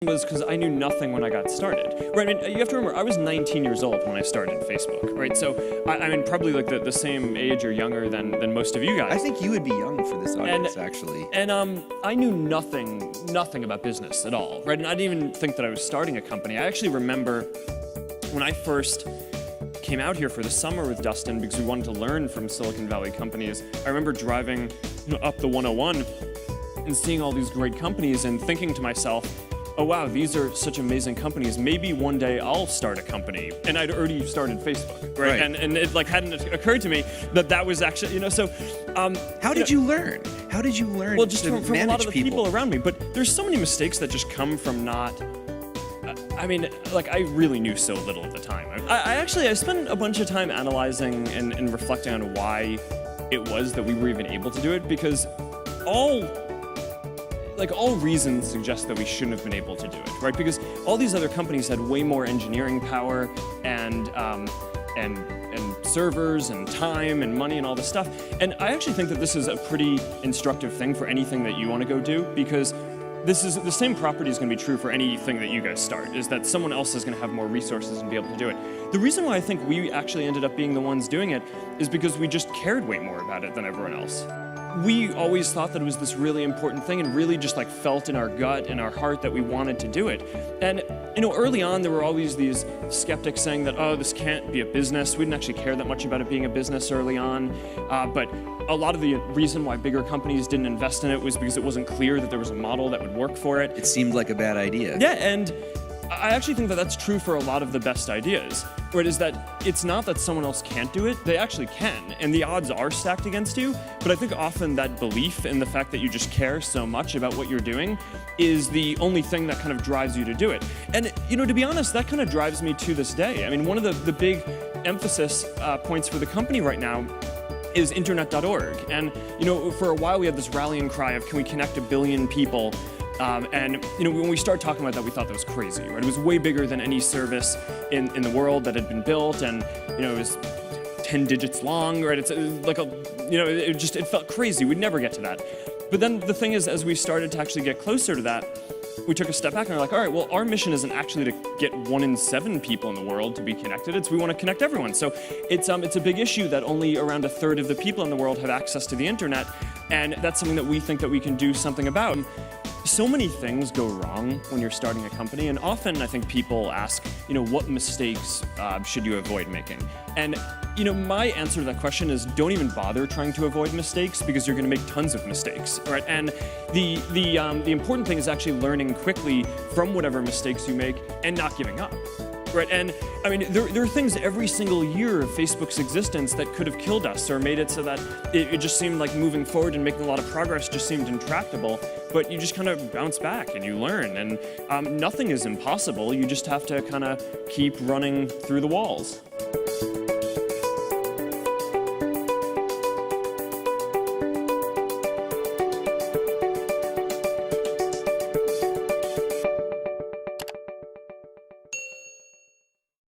was because I knew nothing when I got started. Right, I mean, you have to remember, I was 19 years old when I started Facebook, right? So, I mean, probably like the same age or younger than most of you guys. I think you would be young for this audience, actually. And I knew nothing about business at all, right? And I didn't even think that I was starting a company. I actually remember when I first came out here for the summer with Dustin because we wanted to learn from Silicon Valley companies. I remember driving up the 101 and seeing all these great companies and thinking to myself, oh wow, these are such amazing companies. Maybe one day I'll start a company. And I'd already started Facebook, right? And it like hadn't occurred to me that that was actually, so. How did you learn? How did you learn well, just to from a lot of the people around me. But there's so many mistakes that just come from not, I mean, like I really knew so little at the time. I spent a bunch of time analyzing and reflecting on why it was that we were even able to do it, because all reasons suggest that we shouldn't have been able to do it, right? Because all these other companies had way more engineering power and servers and time and money and all this stuff. And I actually think that this is a pretty instructive thing for anything that you want to go do, because this is the same property is going to be true for anything that you guys start, is that someone else is going to have more resources and be able to do it. The reason why I think we actually ended up being the ones doing it is because we just cared way more about it than everyone else. We always thought that it was this really important thing and really just like felt in our gut and our heart that we wanted to do it. And early on there were always these skeptics saying that, oh, this can't be a business. We didn't actually care that much about it being a business early on. But a lot of the reason why bigger companies didn't invest in it was because it wasn't clear that there was a model that would work for it. It seemed like a bad idea. Yeah, and I actually think that that's true for a lot of the best ideas, where it is that it's not that someone else can't do it, they actually can, and the odds are stacked against you, but I think often that belief in the fact that you just care so much about what you're doing is the only thing that kind of drives you to do it. And, to be honest, that kind of drives me to this day. I mean, one of the big emphasis points for the company right now is internet.org, and, for a while we had this rallying cry of, can we connect 1 billion people? And when we started talking about that, we thought that was crazy, right? It was way bigger than any service in the world that had been built, and it was 10 digits long, right? It's like it felt crazy. We'd never get to that. But then the thing is, as we started to actually get closer to that, we took a step back and we're like, all right, well, our mission isn't actually to get 1 in 7 people in the world to be connected. It's we want to connect everyone. So it's a big issue that only around 1/3 of the people in the world have access to the internet, and that's something that we think that we can do something about. So many things go wrong when you're starting a company, and often I think people ask, what mistakes should you avoid making? And my answer to that question is don't even bother trying to avoid mistakes, because you're going to make tons of mistakes, right? And the important thing is actually learning quickly from whatever mistakes you make and not giving up. Right, and I mean, there are things every single year of Facebook's existence that could have killed us or made it so that it just seemed like moving forward and making a lot of progress just seemed intractable. But you just kind of bounce back and you learn, and nothing is impossible. You just have to kind of keep running through the walls.